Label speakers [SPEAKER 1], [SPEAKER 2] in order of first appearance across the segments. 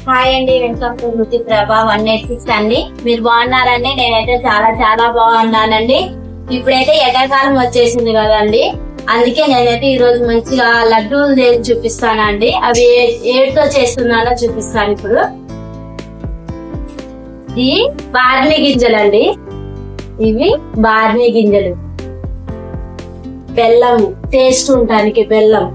[SPEAKER 1] Hi అండి, welcome to రుచి ప్రభా 186 అండి. మీరు బాగున్నారండి? నేనైతే చాలా చాలా బాగున్నానండి. ఇప్పుడైతే ఎండాకాలం వచ్చేసింది కదండి, అందుకే నేనైతే ఈ రోజు మంచిగా లడ్డూలు చేసి చూపిస్తానండి. అవి ఏటితో చేస్తున్నానో చూపిస్తాను. ఇప్పుడు ఇవి బార్లీ గింజలండి. ఇవి బార్లీ గింజలు, బెల్లం టేస్ట్ ఉండడానికి బెల్లం,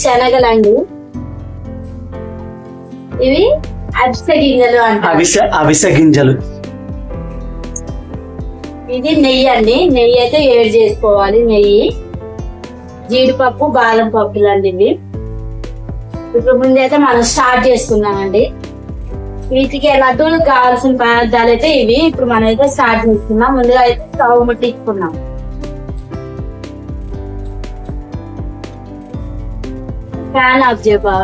[SPEAKER 1] శనగలండి. ఇవి అవిసె గింజలు అంటారు.
[SPEAKER 2] అవిసె గింజలు.
[SPEAKER 1] ఇది నెయ్యి అండి. నెయ్యి అయితే వేడి చేసుకోవాలి. నెయ్యి, జీడిపప్పు, బాదం పప్పులండి ఇవి. ఇప్పుడు ముందైతే మనం స్టార్ట్ చేసుకున్నామండి. వీటికి లడ్డూలకు కావాల్సిన పదార్థాలు అయితే ఇవి. ఇప్పుడు మనం అయితే స్టార్ట్ చేసుకున్నాం. ముందుగా అయితే స్టవ్ ముట్టించుకున్నాం. ఫ్యాన్ ఆఫ్ చేయబా.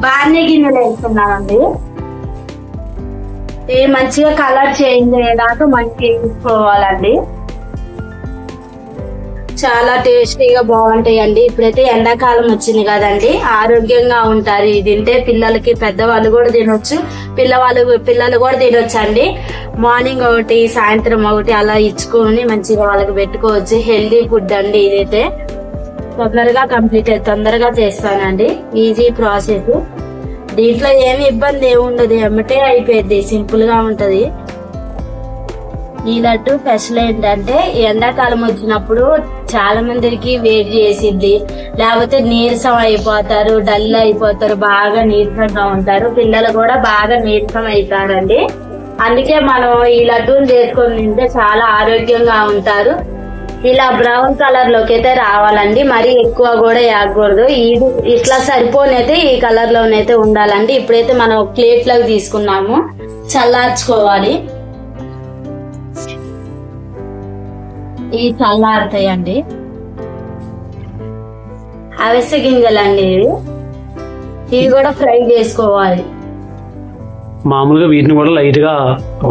[SPEAKER 1] బార్లీ గిన్నెలు వేసుకున్నామండి. ఇవి మంచిగా కలర్ చేంజ్ అయ్యేదాకా మంచిగా వేసుకోవాలండి. చాలా టేస్టీగా బాగుంటాయండి. ఇప్పుడైతే ఎండాకాలం వచ్చింది కదండి, ఆరోగ్యంగా ఉంటారు. ఇది తింటే పిల్లలకి, పెద్దవాళ్ళు కూడా తినొచ్చు, పిల్లలు కూడా తినొచ్చు అండి. మార్నింగ్ ఒకటి, సాయంత్రం ఒకటి అలా ఇచ్చుకొని మంచిగా వాళ్ళకి పెట్టుకోవచ్చు. హెల్దీ ఫుడ్ అండి ఇదైతే. తొందరగా చేస్తానండి. Easy process. దీంట్లో ఏమి ఇబ్బంది ఏముండదు, ఎమ్మటే అయిపోయింది, సింపుల్ గా ఉంటది. ఈ లడ్డు స్పెషల్ ఏంటంటే ఎండాకాలం వచ్చినప్పుడు చాలా మందికి వేడి చేసిద్ది, లేకపోతే నీరసం అయిపోతారు, డల్ అయిపోతారు, బాగా నీరసంగా ఉంటారు. పిల్లలు కూడా బాగా నీరసం అవుతారండి. అందుకే మనం ఈ లడ్డూలు చేసుకొని తింటే చాలా ఆరోగ్యంగా ఉంటారు. ఇలా బ్రౌన్ కలర్ లోకి అయితే రావాలండి, మరీ ఎక్కువ కూడా వేయకూడదు. ఇది ఇట్లా సరిపోనైతే ఈ కలర్ లోనైతే ఉండాలండి. ఇప్పుడైతే మనం ప్లేట్ లోకి తీసుకున్నాము, చల్లార్చుకోవాలి. ఇవి చల్లారుతాయండి. అవిసె గింజలండి ఇవి కూడా ఫ్రై చేసుకోవాలి.
[SPEAKER 2] మామూలుగా వీటిని కూడా లైట్ గా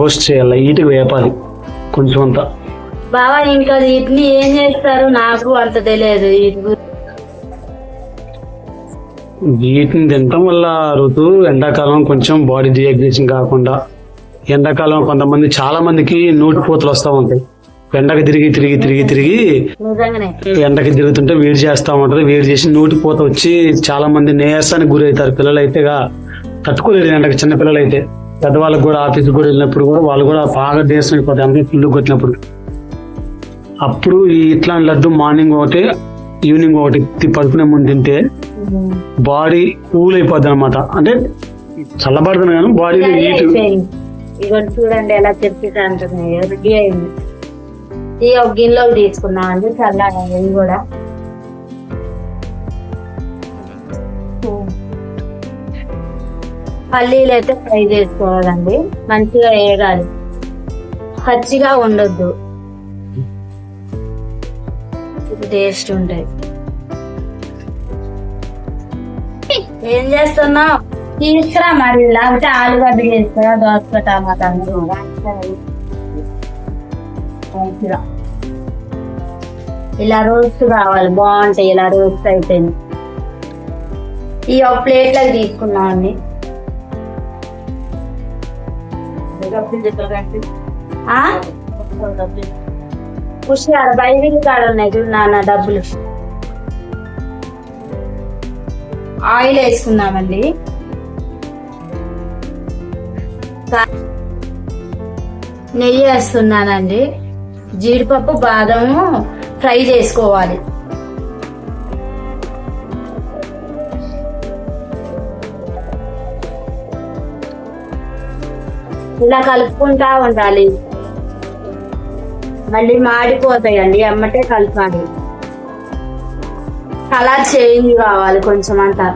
[SPEAKER 2] రోస్ట్ చేయాలి, లైట్ గా వేపాలి కొంచెం అంతా.
[SPEAKER 1] బాబా ఇంకా వీటిని ఏం చేస్తారు నాకు అంత తెలియదు.
[SPEAKER 2] వీటిని తినటం వల్ల ఋతు ఎండాకాలం కొంచెం బాడీ డిహైడ్రేషన్ కాకుండా, ఎండాకాలం కొంతమంది చాలా మందికి నోటిపోతలు వస్తూ ఉంటాయి. ఎండకి తిరిగి తిరిగి తిరిగి తిరిగి ఎండకి తిరుగుతుంటే వేడి చేస్తూ ఉంటది. వేడి చేసి నోటిపోత వచ్చి చాలా మంది నీరసానికి గురవుతారు. పిల్లలు అయితే తట్టుకోలేరు ఎండకి. చిన్న పిల్లలు అయితే, పెద్దవాళ్ళకి కూడా ఆఫీస్కి కూడా వెళ్ళినప్పుడు కూడా వాళ్ళు కూడా బాగా నీరసం అయిపోతాయి అందుకే ఫుల్ కొట్టినప్పుడు. అప్పుడు ఈ ఇట్లాంటి లడ్డు మార్నింగ్ ఒకటి, ఈవినింగ్ ఒకటి పడుకునే ముందు తింటే బాడీ కూల్ అయిపోద్ది అనమాట. అంటే చల్లబడుతుంది కానీ బాడీ హీట్.
[SPEAKER 1] చూడండి ఎలా తెప్పితే అంటున్నాయి. రెడీ అయింది. ఈ ఒక గిన్నెలోకి తీసుకున్నామండి చల్లగా. ఇది కూడా పల్లీలు అయితే ఫ్రై చేసుకోవాలండి, మంచిగా వేగాలి, పచ్చిగా ఉండొద్దు, టేస్ట్ ఉంటాయి. ఏం చేస్తున్నావు? తీసుకురా మరి, లేకపోతే ఆలుగడ్డ చేసుకురా, దోసకాయ టమాటా ఇలా రోస్ట్ కావాలి, బాగుంటాయి ఇలా రోస్ట్ అయిపోయింది. ఈ ఒక ప్లేట్ లాగా తీసుకున్నామండి. పుష్పాలు బయట కాడ ఉన్నాయి చూడు నాన్న, డబ్బులు. ఆయిల్ వేసుకుందామండి. నెయ్యి వేస్తున్నానండి. జీడిపప్పు, బాదము ఫ్రై చేసుకోవాలి. ఇలా కలుపుకుంటా ఉండాలి, మళ్ళీ మాడిపోతాయండి, ఎమ్మటే కలపాలి. కలర్ చేంజ్ కావాలి కొంచెం అంతా.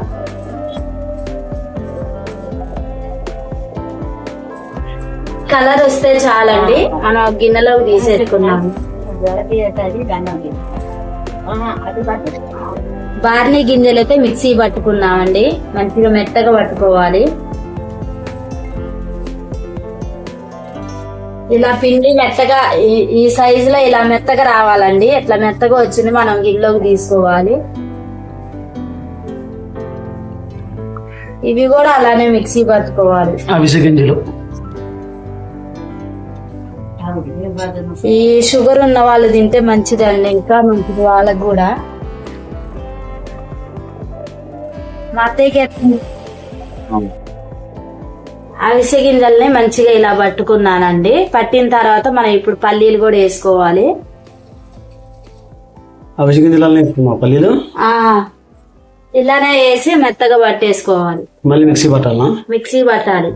[SPEAKER 1] కలర్ వస్తే చాలండి, మనం గిన్నెలోకి తీసేసుకున్నాము. బార్లీ గింజలు అయితే మిక్సీ పట్టుకున్నామండి, మంచిగా మెత్తగా పట్టుకోవాలి. ఇలా పిండి మెత్తగా ఈ సైజులో ఇలా మెత్తగా రావాలండి. ఇట్లా మెత్తగా వచ్చింది మనం గిన్నెలోకి తీసుకోవాలి. ఇవి కూడా అలానే మిక్సీ పట్టుకోవాలి.
[SPEAKER 2] అవిసె గింజలు
[SPEAKER 1] ఈ షుగర్ ఉన్న వాళ్ళు తింటే మంచిదండి, ఇంకా మంచిది వాళ్ళకి కూడా. మా అత్తయ్యకి అవిసె గింజల్ని మంచిగా ఇలా పట్టుకున్నానండి. పట్టిన తర్వాత మనం ఇప్పుడు పల్లీలు కూడా వేసుకోవాలి.
[SPEAKER 2] అవిసె గింజలు పల్లీలు
[SPEAKER 1] ఇలానే వేసి మెత్తగా పట్టేసుకోవాలి.
[SPEAKER 2] మళ్ళీ మిక్సీ పట్టాలా?
[SPEAKER 1] మిక్సీ పట్టాలి.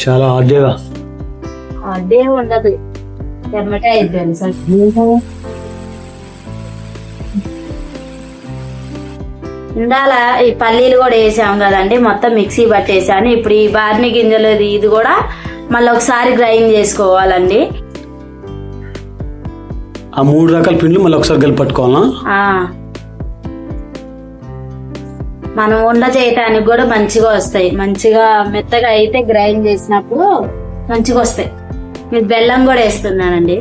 [SPEAKER 2] చాలా హార్డ్గా
[SPEAKER 1] అదే ఉండదు, ఎమ్మటే అయిపోయింది సార్. ఇందాల ఈ పల్లీలు కూడా వేసాం కదండి, మొత్తం మిక్సీ పట్టేసాను. ఇప్పుడు ఈ బార్ని గింజలు ఇది కూడా మళ్ళీ ఒకసారి గ్రైండ్ చేసుకోవాలండి.
[SPEAKER 2] ఆ 3 రకాల పిండ్లు మళ్ళీ ఒకసారి కలిపి పట్టుకోవాలా?
[SPEAKER 1] మనం వండ చేయటానికి కూడా మంచిగా వస్తాయి. మంచిగా మెత్తగా అయితే గ్రైండ్ చేసినప్పుడు మంచిగా వస్తాయి. మీరు బెల్లం కూడా వేస్తున్నానండి.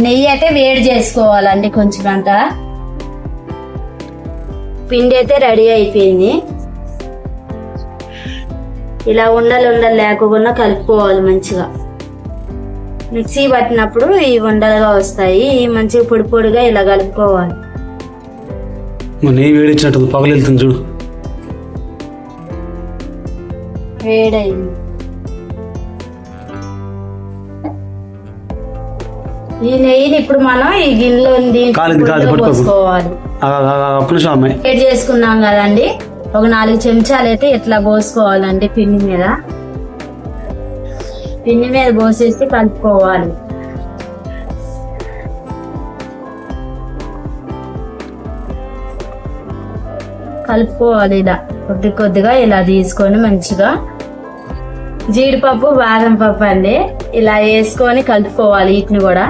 [SPEAKER 1] నెయ్యి అయితే వేడి చేసుకోవాలండి కొంచెం అంట. పిండి అయితే రెడీ అయిపోయింది. ఇలా ఉండలు లేకుండా కలుపుకోవాలి మంచిగా. మిక్సీ పట్టినప్పుడు ఈ ఉండలుగా వస్తాయి. మంచిగా పొడి పొడిగా ఇలా కలుపుకోవాలి.
[SPEAKER 2] నెయ్యి వేడిచ్చినట్టు పగలు వెళ్తుంది చూడు.
[SPEAKER 1] వేడైంది. ఈ నెయ్యిని ఇప్పుడు మనం ఈ గిన్నెలో పోసుకోవాలి. వేడి చేసుకున్నాం కదండి, ఒక 4 చెంచాలు అయితే ఇట్లా పోసుకోవాలండి. పిండి మీద పోసేసి కలుపుకోవాలి. ఇలా కొద్దిగా ఇలా తీసుకొని మంచిగా జీడిపప్పు బాదం పప్పు అండి ఇలా వేసుకొని కలుపుకోవాలి. వీటిని కూడా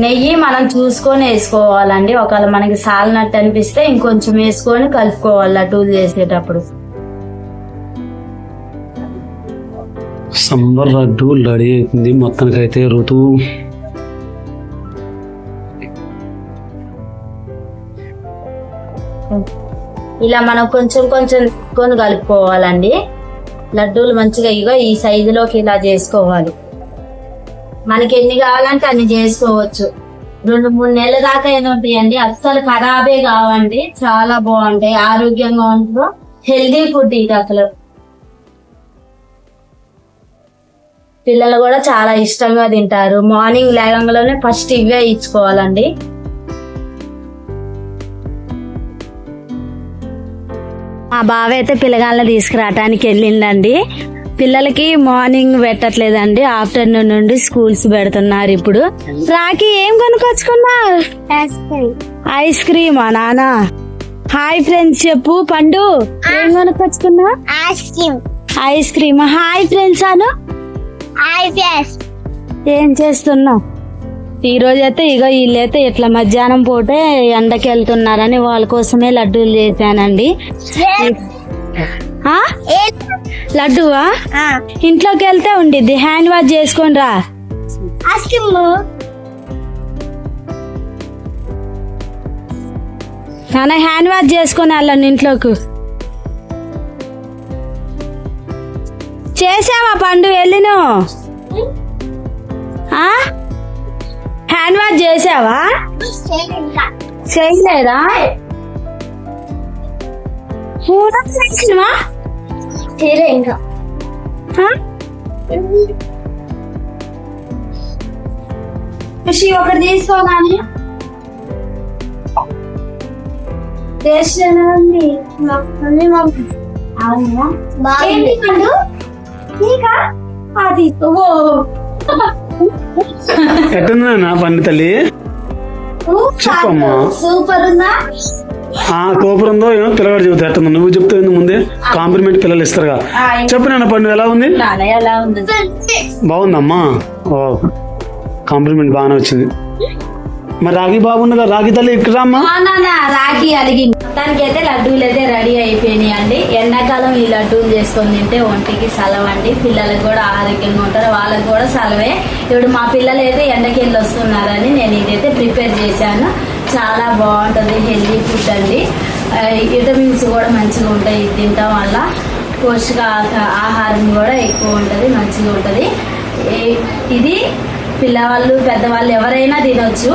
[SPEAKER 1] నెయ్యి మనం చూసుకొని వేసుకోవాలండి. ఒకవేళ మనకి సాలినట్టు అనిపిస్తే ఇంకొంచెం వేసుకొని కలుపుకోవాలి లడ్డూలు చేసేటప్పుడు.
[SPEAKER 2] సంబర్ లడ్డు రెడీ అవుతుంది మొత్తానికైతే. ఋతు
[SPEAKER 1] ఇలా మనం కొంచెం తీసుకొని కలుపుకోవాలండి. లడ్డూలు మంచిగా ఇగో ఈ సైజులోకి ఇలా చేసుకోవాలి. మనకి ఎన్ని కావాలంటే అన్ని చేసుకోవచ్చు. 2-3 నెలల దాకా అయినా ఉంటాయండి. అస్సలు ఖరాబే కావండి, చాలా బాగుంటాయి, ఆరోగ్యంగా ఉంటుంది. హెల్దీ ఫుడ్ ఇది. అసలు పిల్లలు కూడా చాలా ఇష్టంగా తింటారు. మార్నింగ్ లేగంగానే ఫస్ట్ ఇవే ఇచ్చుకోవాలండి. మా బావ అయితే పిల్లగాళ్ళని తీసుకురావటానికి వెళ్ళిందండి. పిల్లలకి మార్నింగ్ పెట్టట్లేదండి, ఆఫ్టర్నూన్ నుండి స్కూల్స్ పెడుతున్నారు. ఇప్పుడు రాకి ఏం కొనుక్కొచ్చుకున్నా? ఐస్ క్రీమా నాన్న? హాయ్ ఫ్రెండ్స్ చెప్పు. పండు ఏం కొనుక్కొచ్చుకున్నా? Ice cream. Hi friends Anu. ఏం చేస్తున్నావు? ఈ రోజైతే ఇగో వీళ్ళైతే ఇట్లా మధ్యాహ్నం పూటే ఎండకి వెళ్తున్నారని వాళ్ళ కోసమే లడ్డూలు చేశానండి. లడ్డువా? ఇంట్లోకి వెళ్తే ఉండిద్ది, హ్యాండ్ వాష్ చేసుకొని రా. నాన్న హ్యాండ్ వాష్ చేసుకొని వెళ్ళండి ఇంట్లోకి. చేసావా పండు? వెళ్ళిను హ్యాండ్ వాష్ చేసావా? చేయలేదా? చేసినవా? ఇంకా ఖుషి ఒకటి తీసుకోనాని చేసానండి. నీకా అది ఓ
[SPEAKER 2] ఎట్టుందా నా పండి తల్లి చెప్పమ్మా.
[SPEAKER 1] సూపర్ ఉందా?
[SPEAKER 2] సూపర్ ఉందో ఏమో పిల్లగాడు చెబుతా ఎట్టుందో నువ్వు చెప్తావు ముందే కాంప్లిమెంట్ పిల్లలు ఇస్తారుగా. చెప్పు నాన్న పండు ఎలా ఉంది?
[SPEAKER 1] ఎలా ఉంది?
[SPEAKER 2] బాగుందమ్మా. ఓ కాంప్లిమెంట్ బాగానే వచ్చింది. మరి రాగి బాగుండగా రాగి తల్లి ఇక్కడ అమ్మా.
[SPEAKER 1] రాగి అలిగింది. దానికైతే లడ్డూలు అయితే రెడీ అయిపోయినాయి అండి. ఎండాకాలం ఈ లడ్డూలు చేసుకొని తింటే ఒంటికి సలవండి, పిల్లలకు కూడా ఆరోగ్యంగా ఉంటారు, వాళ్ళకి కూడా సలవే. ఇప్పుడు మా పిల్లలు అయితే ఎండకి వెళ్ళి వస్తున్నారని నేను ఇదైతే ప్రిపేర్ చేశాను. చాలా బాగుంటుంది, హెల్దీ ఫుడ్ అండి. విటమిన్స్ కూడా మంచిగా ఉంటాయి ఇది తినటం వల్ల. పోషక ఆహారం కూడా ఎక్కువ ఉంటుంది, మంచిగా ఉంటుంది. ఇది పిల్లవాళ్ళు పెద్దవాళ్ళు ఎవరైనా తినొచ్చు.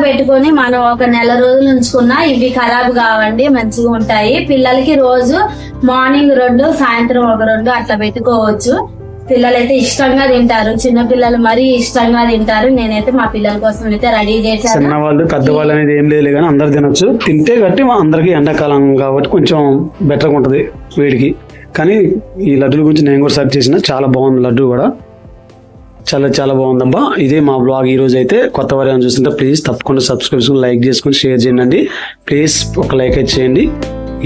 [SPEAKER 1] పెట్టుకొని మనం ఒక నెల రోజులు ఉంచుకున్నా ఇవి ఖరాబ్ కావండి, మంచిగా ఉంటాయి. పిల్లలకి రోజు మార్నింగ్ 2, సాయంత్రం ఒక 2 అట్లా పెట్టుకోవచ్చు. పిల్లలైతే ఇష్టంగా తింటారు, చిన్న పిల్లలు మరీ ఇష్టంగా తింటారు. నేనైతే మా పిల్లల కోసం అయితే రెడీ చేశాను.
[SPEAKER 2] చిన్నవాళ్ళు పెద్దవాళ్ళు అనేది ఏం లేదు కానీ అందరు తినొచ్చు. తింటే గట్టి అందరికి ఎండాకాలం కాబట్టి కొంచెం బెటర్గా ఉంటుంది వేడికి. కానీ ఈ లడ్డూల గురించి నేను కూడా సెర్చ్ చేసిన, చాలా బాగుంది లడ్డు కూడా, చాలా చాలా బాగుందబ్బా. ఇదే మా బ్లాగ్ ఈ రోజు అయితే. కొత్త వారు చూస్తుంటే ప్లీజ్ తప్పకుండా సబ్స్క్రిప్షన్, లైక్ చేసుకుని షేర్ చేయండి. ప్లీజ్ ఒక లైక్ అయితే చేయండి.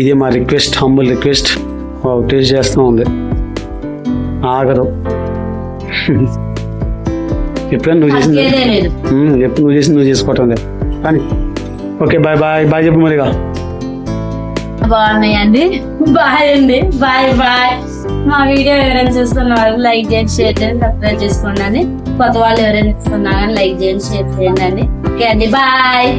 [SPEAKER 2] ఇదే మా రిక్వెస్ట్, హంబుల్ రిక్వెస్ట్. టేస్ట్ చేస్తూ ఉంది, ఆగదు. ఎప్పుడైనా నువ్వు చేసింది ఎప్పుడు నువ్వు చేసుకోవటం లేదు కానీ. ఓకే బాయ్ బాయ్ బాయ్ చెప్పు మరిగా.
[SPEAKER 1] బాగున్నాయండి. బాయ్ అండి, బాయ్ బాయ్. మా వీడియో ఎవరైనా చూస్తున్నారు లైక్ చేయండి, షేర్ చేయండి, సబ్స్క్రైబ్ చేసుకోండి. కొత్త వాళ్ళు ఎవరైనా చూస్తున్నా కానీ లైక్ చేయండి, షేర్ చేయండి. ఓకే అండి, బాయ్.